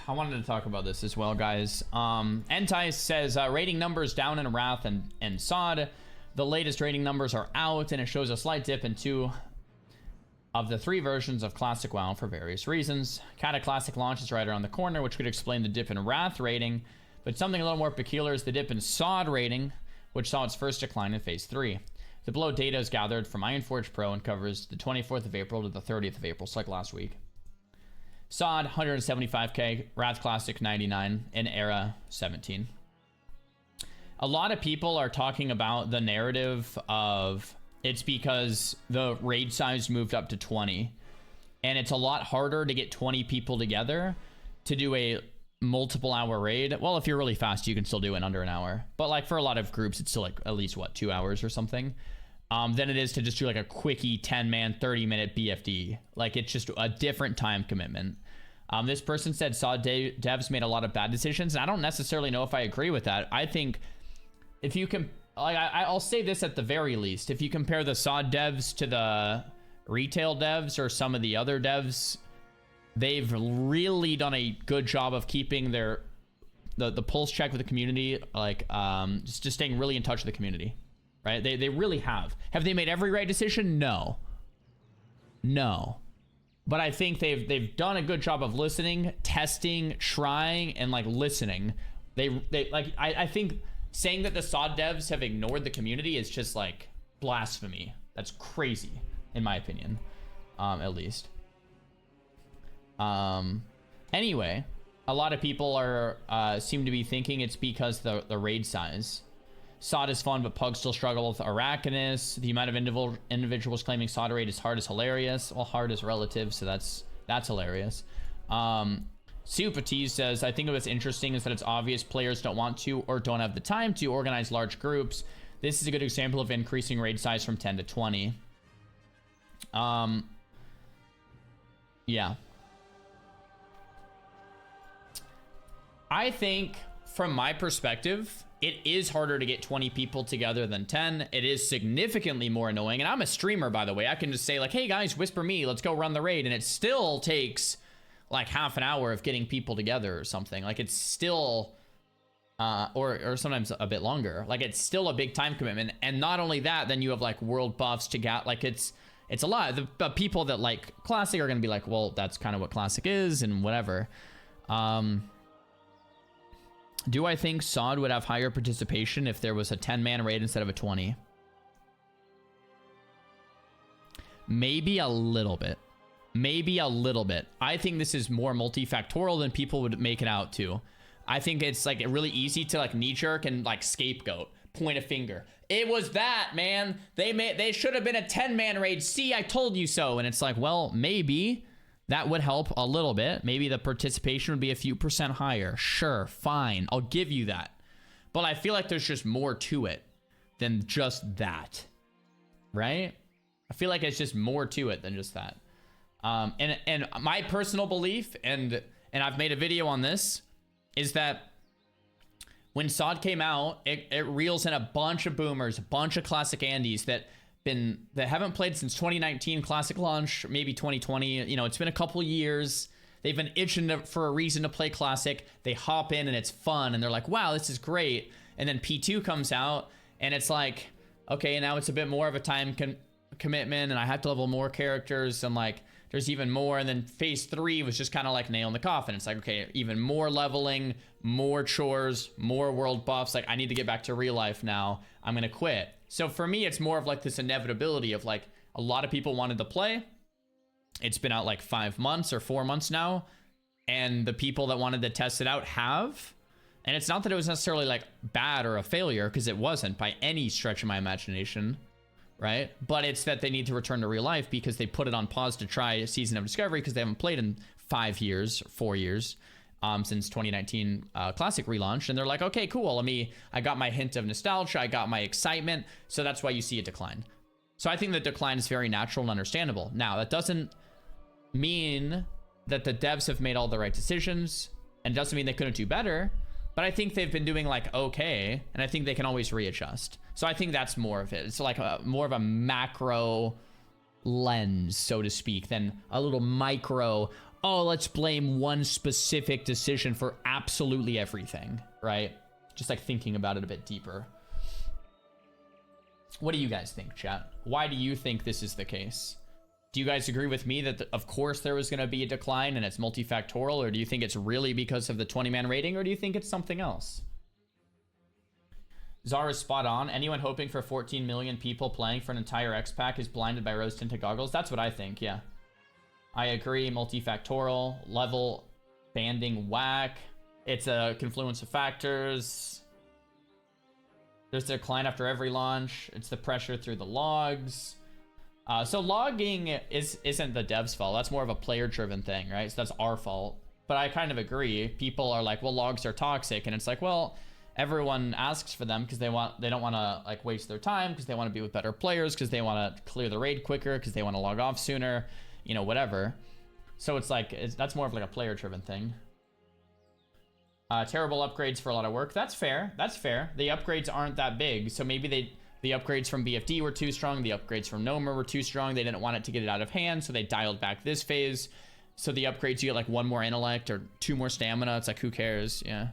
I wanted to talk about this as well, guys. Entai says rating numbers down in Wrath and Sod. The latest rating numbers are out, and it shows a slight dip in 2 of the 3 versions of Classic WoW for various reasons. Kata Classic launch is right around the corner, which could explain the dip in Wrath rating, but something a little more peculiar is the dip in Sod rating, which saw its first decline in Phase 3. The below data is gathered from Ironforge Pro and covers the 24th of April to the 30th of April, so like last week. Sod 175k, Wrath Classic 99, and Era 17. A lot of people are talking about the narrative of it's because the raid size moved up to 20, and it's a lot harder to get 20 people together to do a multiple hour raid. Well, if you're really fast, you can still do it in under an hour, but like for a lot of groups, it's still like at least what, 2 hours or something. Than it is to just do like a quickie 10-man 30-minute BFD. Like it's just a different time commitment. This person said Sod devs made a lot of bad decisions, and I don't necessarily know if I agree with that. I think if you can, like, I'll say this at the very least, if you compare the Sod devs to the retail devs or some of the other devs, they've really done a good job of keeping their the pulse check with the community, like just staying really in touch with the community, right? They really have. Have they made every right decision? No. But I think they've done a good job of listening, testing, trying, and like listening. They like I think saying that the Sod devs have ignored the community is just like blasphemy. That's crazy, in my opinion, at least. Anyway, a lot of people are seem to be thinking it's because the raid size. Sod is fun, but Pugs still struggle with Arachnus. The amount of individuals claiming Sod raid is hard is hilarious. Well, hard is relative, so that's hilarious. Supatees says, I think what's interesting is that it's obvious players don't want to or don't have the time to organize large groups. This is a good example of increasing raid size from 10 to 20. Yeah. I think, from my perspective, it is harder to get 20 people together than 10. It is significantly more annoying. And I'm a streamer, by the way. I can just say, like, hey, guys, whisper me. Let's go run the raid. And it still takes, like, half an hour of getting people together or something. Like, it's still... or sometimes a bit longer. Like, it's still a big time commitment. And not only that, then you have, like, world buffs to get... Like, it's a lot. The people that like Classic are going to be like, well, that's kind of what Classic is and whatever. Do I think Sod would have higher participation if there was a 10-man raid instead of a 20? Maybe a little bit. Maybe a little bit. I think this is more multifactorial than people would make it out to. I think it's like really easy to like knee-jerk and like scapegoat, point a finger. It was that, man. They should have been a 10-man raid. See, I told you so. And it's like, well, maybe that would help a little bit. Maybe the participation would be a few % higher. Sure, fine. I'll give you that. But I feel like there's just more to it than just that. Right? I feel like it's just more to it than just that. And my personal belief, and I've made a video on this, is that when Sod came out, it reels in a bunch of boomers, a bunch of classic Andes that haven't played since 2019 classic launch, maybe 2020. You know, it's been a couple years. They've been itching for a reason to play classic. They hop in and it's fun and they're like, wow, this is great. And then P2 comes out and it's like, okay, now it's a bit more of a time commitment and I have to level more characters and like there's even more. And then phase 3 was just kind of like nail in the coffin. It's like, okay, even more leveling, more chores, more world buffs. Like I need to get back to real life now. I'm going to quit. So for me, it's more of like this inevitability of like a lot of people wanted to play. It's been out like 5 months or 4 months now. And the people that wanted to test it out have. And it's not that it was necessarily like bad or a failure, because it wasn't by any stretch of my imagination, right? But it's that they need to return to real life because they put it on pause to try a Season of Discovery because they haven't played in 5 years, 4 years. Since 2019 Classic relaunch, and they're like, okay, cool, I got my hint of nostalgia, I got my excitement, so that's why you see a decline. So I think the decline is very natural and understandable. Now, that doesn't mean that the devs have made all the right decisions, and it doesn't mean they couldn't do better, but I think they've been doing like okay, and I think they can always readjust. So I think that's more of it. It's like more of a macro lens, so to speak, than a little micro, oh, let's blame one specific decision for absolutely everything, right? Just like thinking about it a bit deeper. What do you guys think, chat? Why do you think this is the case? Do you guys agree with me that, of course, there was going to be a decline and it's multifactorial? Or do you think it's really because of the 20-man rating? Or do you think it's something else? Czar is spot on. Anyone hoping for 14 million people playing for an entire X-Pack is blinded by rose-tinted goggles. That's what I think, yeah. I agree. Multifactorial, level, banding, whack. It's a confluence of factors. There's a decline after every launch. It's the pressure through the logs. So logging isn't the dev's fault. That's more of a player-driven thing, right? So that's our fault. But I kind of agree. People are like, well, logs are toxic, and it's like, well, everyone asks for them because they don't want to like waste their time, because they want to be with better players, because they want to clear the raid quicker, because they want to log off sooner, you know, whatever. So it's like that's more of like a player-driven thing. Terrible upgrades for a lot of work. That's fair. That's fair. The upgrades aren't that big, so maybe the upgrades from BFD were too strong. The upgrades from Nomer were too strong. They didn't want it to get it out of hand, so they dialed back this phase. So the upgrades, you get like 1 more intellect or 2 more stamina. It's like, who cares? Yeah.